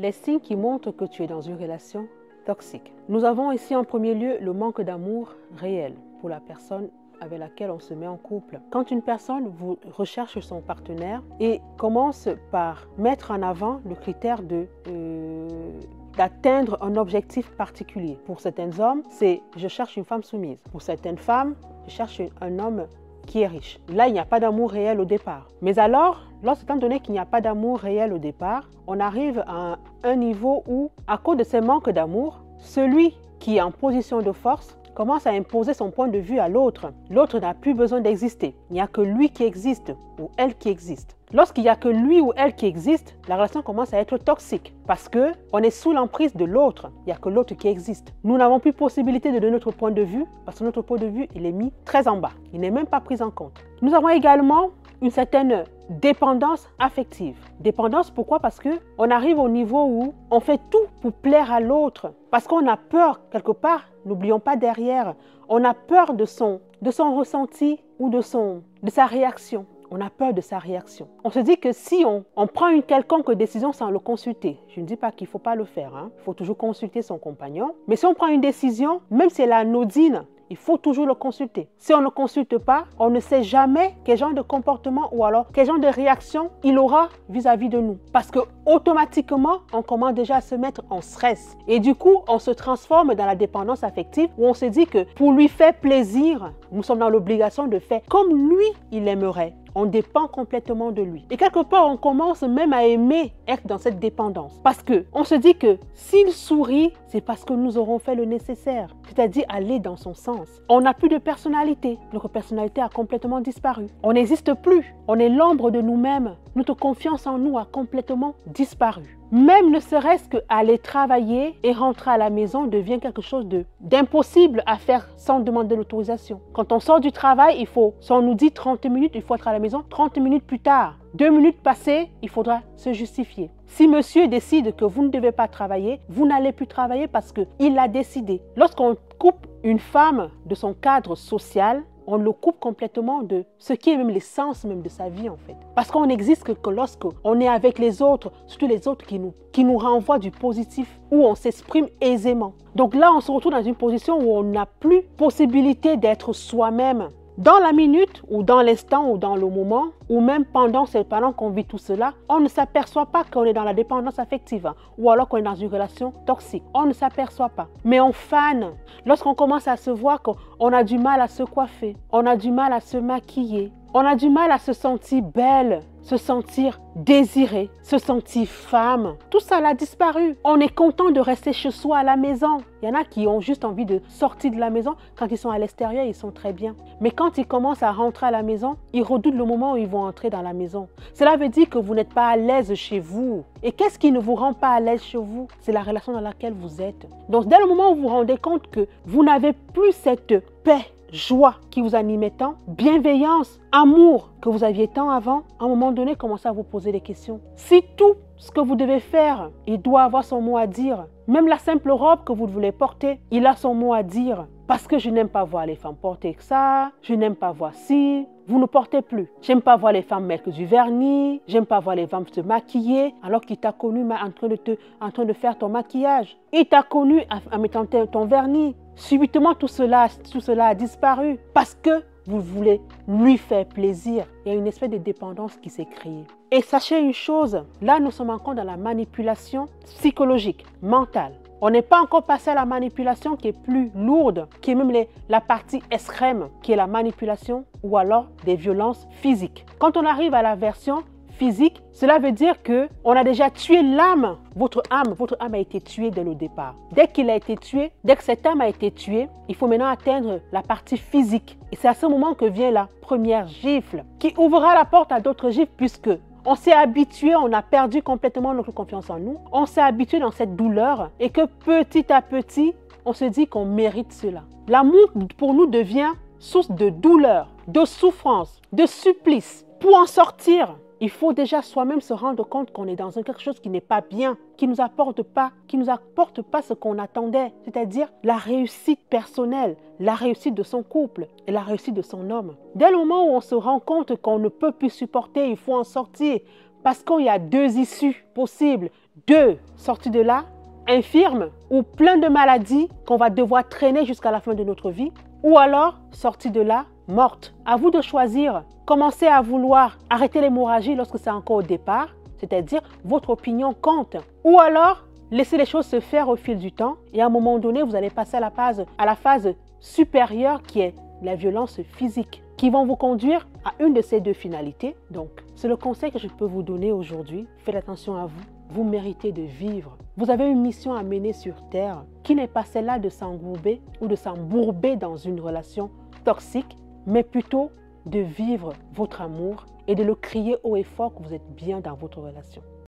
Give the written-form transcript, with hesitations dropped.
Les signes qui montrent que tu es dans une relation toxique. Nous avons ici en premier lieu le manque d'amour réel pour la personne avec laquelle on se met en couple. Quand une personne recherche son partenaire et commence par mettre en avant le critère d'atteindre un objectif particulier. Pour certains hommes, c'est « je cherche une femme soumise ». Pour certaines femmes, je cherche un homme qui est riche. Là, il n'y a pas d'amour réel au départ. Mais alors, étant donné qu'il n'y a pas d'amour réel au départ, on arrive à un niveau où, à cause de ces manques d'amour, celui qui est en position de force commence à imposer son point de vue à l'autre. L'autre n'a plus besoin d'exister. Il n'y a que lui qui existe ou elle qui existe. Lorsqu'il n'y a que lui ou elle qui existe, la relation commence à être toxique parce qu'on est sous l'emprise de l'autre. Il n'y a que l'autre qui existe. Nous n'avons plus possibilité de donner notre point de vue parce que notre point de vue, il est mis très en bas. Il n'est même pas pris en compte. Nous avons également une certaine dépendance affective. Dépendance, pourquoi? Parce qu'on arrive au niveau où on fait tout pour plaire à l'autre. Parce qu'on a peur, quelque part, n'oublions pas derrière, on a peur de son ressenti ou de sa réaction. On a peur de sa réaction. On se dit que si on prend une quelconque décision sans le consulter, je ne dis pas qu'il ne faut pas le faire, il faut toujours consulter son compagnon, mais si on prend une décision, même si elle est anodine, il faut toujours le consulter. Si on ne consulte pas, on ne sait jamais quel genre de comportement ou alors quel genre de réaction il aura vis-à-vis de nous. Parce que automatiquement, on commence déjà à se mettre en stress. Et du coup, on se transforme dans la dépendance affective où on se dit que pour lui faire plaisir, nous sommes dans l'obligation de faire comme lui, il aimerait. On dépend complètement de lui. Et quelque part, on commence même à aimer être dans cette dépendance. Parce qu'on se dit que s'il sourit, c'est parce que nous aurons fait le nécessaire. C'est-à-dire aller dans son sens. On n'a plus de personnalité. Notre personnalité a complètement disparu. On n'existe plus. On est l'ombre de nous-mêmes. Notre confiance en nous a complètement disparu. Même ne serait-ce qu'aller travailler et rentrer à la maison devient quelque chose d'impossible à faire sans demander l'autorisation. Quand on sort du travail, si on nous dit 30 minutes, il faut être à la maison 30 minutes plus tard. 2 minutes passées, il faudra se justifier. Si monsieur décide que vous ne devez pas travailler, vous n'allez plus travailler parce qu'il l'a décidé. Lorsqu'on coupe une femme de son cadre social, on le coupe complètement de ce qui est même l'essence même de sa vie en fait. Parce qu'on n'existe que lorsqu'on est avec les autres, surtout les autres qui nous renvoient du positif, où on s'exprime aisément. Donc là, on se retrouve dans une position où on n'a plus possibilité d'être soi-même. Dans la minute ou dans l'instant ou dans le moment ou même pendant qu'on vit tout cela, on ne s'aperçoit pas qu'on est dans la dépendance affective ou alors qu'on est dans une relation toxique. On ne s'aperçoit pas. Mais on fane. Lorsqu'on commence à se voir qu'on a du mal à se coiffer, on a du mal à se maquiller, on a du mal à se sentir belle, se sentir désirée, se sentir femme. Tout ça a disparu. On est content de rester chez soi à la maison. Il y en a qui ont juste envie de sortir de la maison. Quand ils sont à l'extérieur, ils sont très bien. Mais quand ils commencent à rentrer à la maison, ils redoutent le moment où ils vont entrer dans la maison. Cela veut dire que vous n'êtes pas à l'aise chez vous. Et qu'est-ce qui ne vous rend pas à l'aise chez vous? C'est la relation dans laquelle vous êtes. Donc, dès le moment où vous vous rendez compte que vous n'avez plus cette paix, joie qui vous animait tant, bienveillance, amour que vous aviez tant avant, à un moment donné, commencez à vous poser des questions. Si tout ce que vous devez faire, il doit avoir son mot à dire, même la simple robe que vous voulez porter, il a son mot à dire. Parce que je n'aime pas voir les femmes porter que ça, je n'aime pas voir si, vous ne portez plus. J'aime pas voir les femmes mettre du vernis, j'aime pas voir les femmes se maquiller alors qu'il t'a connu en train de faire ton maquillage. Il t'a connu en mettant ton vernis. Subitement, tout cela a disparu parce que vous voulez lui faire plaisir. Il y a une espèce de dépendance qui s'est créée. Et sachez une chose, là nous sommes encore dans la manipulation psychologique, mentale. On n'est pas encore passé à la manipulation qui est plus lourde, qui est même la partie extrême, qui est la manipulation ou alors des violences physiques. Quand on arrive à la version physique, cela veut dire qu'on a déjà tué l'âme. Votre âme a été tuée dès le départ. Dès que cette âme a été tuée, il faut maintenant atteindre la partie physique. Et c'est à ce moment que vient la première gifle, qui ouvrira la porte à d'autres gifles puisque on s'est habitué, on a perdu complètement notre confiance en nous. On s'est habitué dans cette douleur et que petit à petit, on se dit qu'on mérite cela. L'amour pour nous devient source de douleur, de souffrance, de supplice. Pour en sortir, il faut déjà soi-même se rendre compte qu'on est dans quelque chose qui n'est pas bien, qui ne nous apporte pas ce qu'on attendait, c'est-à-dire la réussite personnelle, la réussite de son couple et la réussite de son homme. Dès le moment où on se rend compte qu'on ne peut plus supporter, il faut en sortir parce qu'il y a 2 issues possibles, 2, sortir de là infirme ou plein de maladies qu'on va devoir traîner jusqu'à la fin de notre vie, ou alors sortir de là morte. À vous de choisir. Commencez à vouloir arrêter l'hémorragie lorsque c'est encore au départ, c'est-à-dire votre opinion compte. Ou alors laisser les choses se faire au fil du temps et à un moment donné, vous allez passer à la phase supérieure qui est la violence physique, qui vont vous conduire à une de ces deux finalités. Donc, c'est le conseil que je peux vous donner aujourd'hui. Faites attention à vous. Vous méritez de vivre. Vous avez une mission à mener sur Terre qui n'est pas celle-là de s'engourber ou de s'embourber dans une relation toxique, mais plutôt de vivre votre amour et de le crier haut et fort que vous êtes bien dans votre relation.